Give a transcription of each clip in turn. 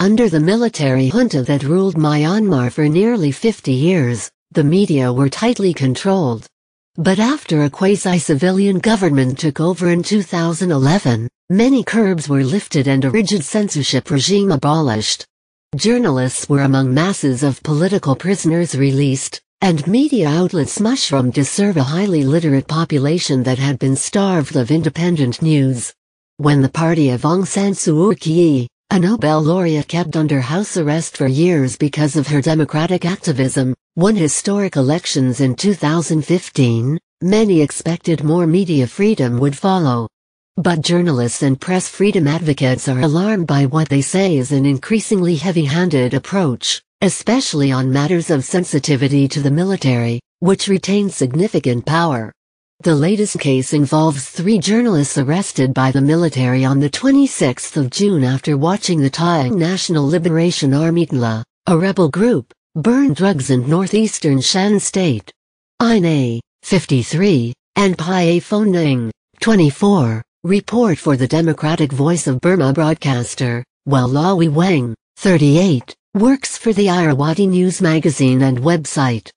Under the military junta that ruled Myanmar for nearly 50 years, the media were tightly controlled. But after a quasi-civilian government took over in 2011, many curbs were lifted and a rigid censorship regime abolished. Journalists were among masses of political prisoners released, and media outlets mushroomed to serve a highly literate population that had been starved of independent news. When the party of Aung San Suu Kyi, a Nobel laureate kept under house arrest for years because of her democratic activism, won historic elections in 2015, many expected more media freedom would follow. But journalists and press freedom advocates are alarmed by what they say is an increasingly heavy-handed approach, especially on matters of sensitivity to the military, which retains significant power. The latest case involves 3 journalists arrested by the military on the 26th of June after watching the Thai National Liberation Army TNLA, a rebel group, burn drugs in northeastern Shan State. Aine, 53, and Pai Phoning, 24, report for the Democratic Voice of Burma broadcaster, while Lawi Weng, 38, works for the Irrawaddy News magazine and website.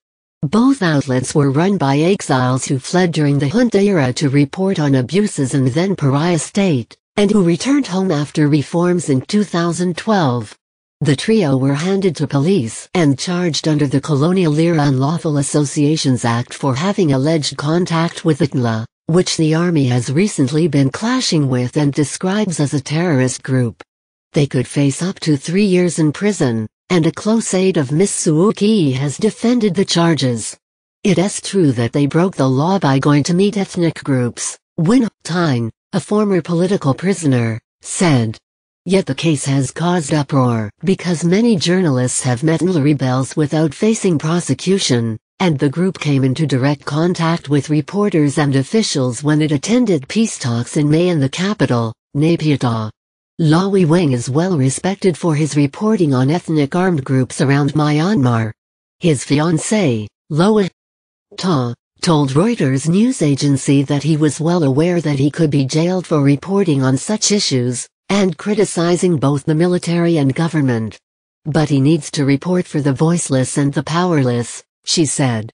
Both outlets were run by exiles who fled during the junta era to report on abuses in the then pariah state, and who returned home after reforms in 2012. The trio were handed to police and charged under the Colonial-era Unlawful Associations Act for having alleged contact with the TNLA, which the army has recently been clashing with and describes as a terrorist group. They could face up to 3 years in prison, and a close aide of Ms. Suu Kyi has defended the charges. It is true that they broke the law by going to meet ethnic groups, Win Tine, a former political prisoner, said. Yet the case has caused uproar because many journalists have met TNLA rebels without facing prosecution, and the group came into direct contact with reporters and officials when it attended peace talks in May in the capital, Naypyidaw. Lawi Weng is well respected for his reporting on ethnic armed groups around Myanmar. His fiancée, Loa Ta, told Reuters news agency that he was well aware that he could be jailed for reporting on such issues, and criticizing both the military and government. But he needs to report for the voiceless and the powerless, she said.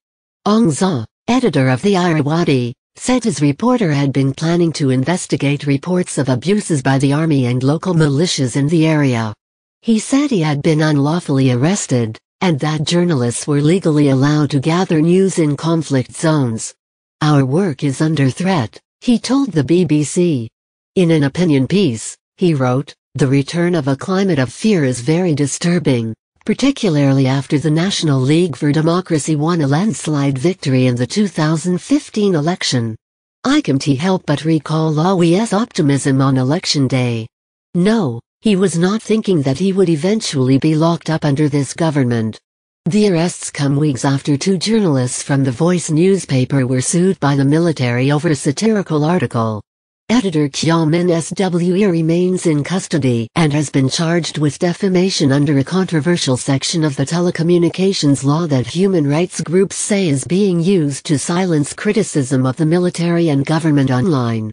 Aung Za, editor of the Irrawaddy, said his reporter had been planning to investigate reports of abuses by the army and local militias in the area. He said he had been unlawfully arrested, and that journalists were legally allowed to gather news in conflict zones. Our work is under threat, he told the BBC. In an opinion piece, he wrote, "The return of a climate of fear is very disturbing, particularly after the National League for Democracy won a landslide victory in the 2015 election. I can't help but recall Lawi's optimism on election day. No, he was not thinking that he would eventually be locked up under this government." The arrests come weeks after 2 journalists from the Voice newspaper were sued by the military over a satirical article. Editor Kyaw Min Swe remains in custody and has been charged with defamation under a controversial section of the telecommunications law that human rights groups say is being used to silence criticism of the military and government online.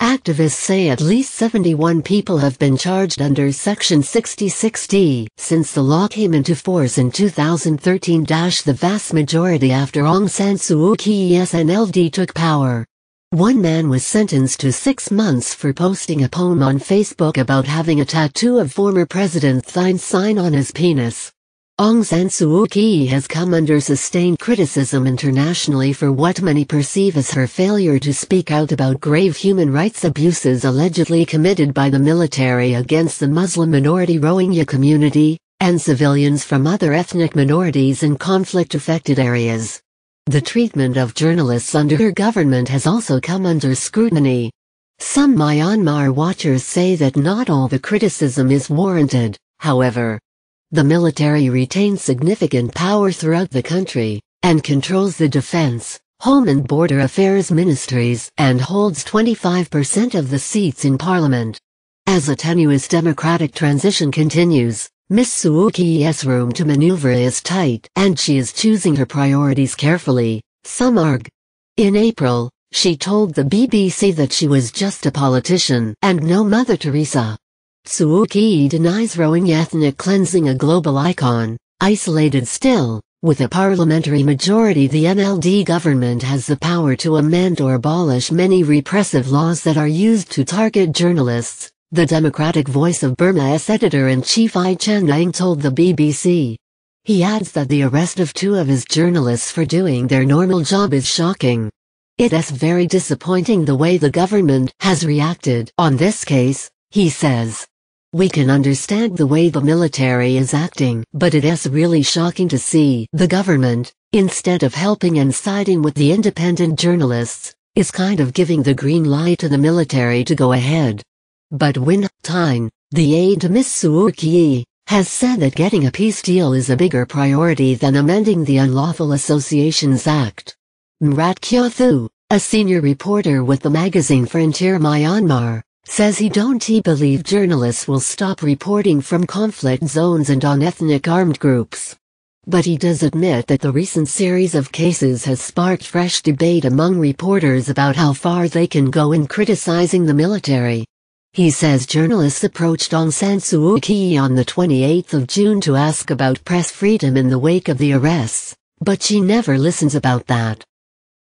Activists say at least 71 people have been charged under Section 66D since the law came into force in 2013. The vast majority after Aung San Suu Kyi's NLD took power. One man was sentenced to 6 months for posting a poem on Facebook about having a tattoo of former President Thine's sign on his penis. Aung San Suu Kyi has come under sustained criticism internationally for what many perceive as her failure to speak out about grave human rights abuses allegedly committed by the military against the Muslim minority Rohingya community, and civilians from other ethnic minorities in conflict-affected areas. The treatment of journalists under her government has also come under scrutiny. Some Myanmar watchers say that not all the criticism is warranted, however. The military retains significant power throughout the country, and controls the defense, home and border affairs ministries, and holds 25% of the seats in parliament. As a tenuous democratic transition continues, Ms. Suu Kyi's room to maneuver is tight and she is choosing her priorities carefully, some argue. In April, she told the BBC that she was just a politician and no Mother Teresa. Suu Kyi denies rowing ethnic cleansing a global icon, isolated still. With a parliamentary majority, the NLD government has the power to amend or abolish many repressive laws that are used to target journalists, the Democratic Voice of Burma's editor-in-chief I Chan-ang told the BBC. He adds that the arrest of 2 of his journalists for doing their normal job is shocking. It's very disappointing the way the government has reacted on this case, he says. We can understand the way the military is acting, but it is really shocking to see the government, instead of helping and siding with the independent journalists, is kind of giving the green light to the military to go ahead. But Win Tyne, the aide to Miss Suu Kyi, has said that getting a peace deal is a bigger priority than amending the Unlawful Associations Act. Mrat Kyo Thu, a senior reporter with the magazine Frontier Myanmar, says he don't believe journalists will stop reporting from conflict zones and on ethnic armed groups. But he does admit that the recent series of cases has sparked fresh debate among reporters about how far they can go in criticizing the military. He says journalists approached Aung San Suu Kyi on the 28th of June to ask about press freedom in the wake of the arrests, but she never listens about that.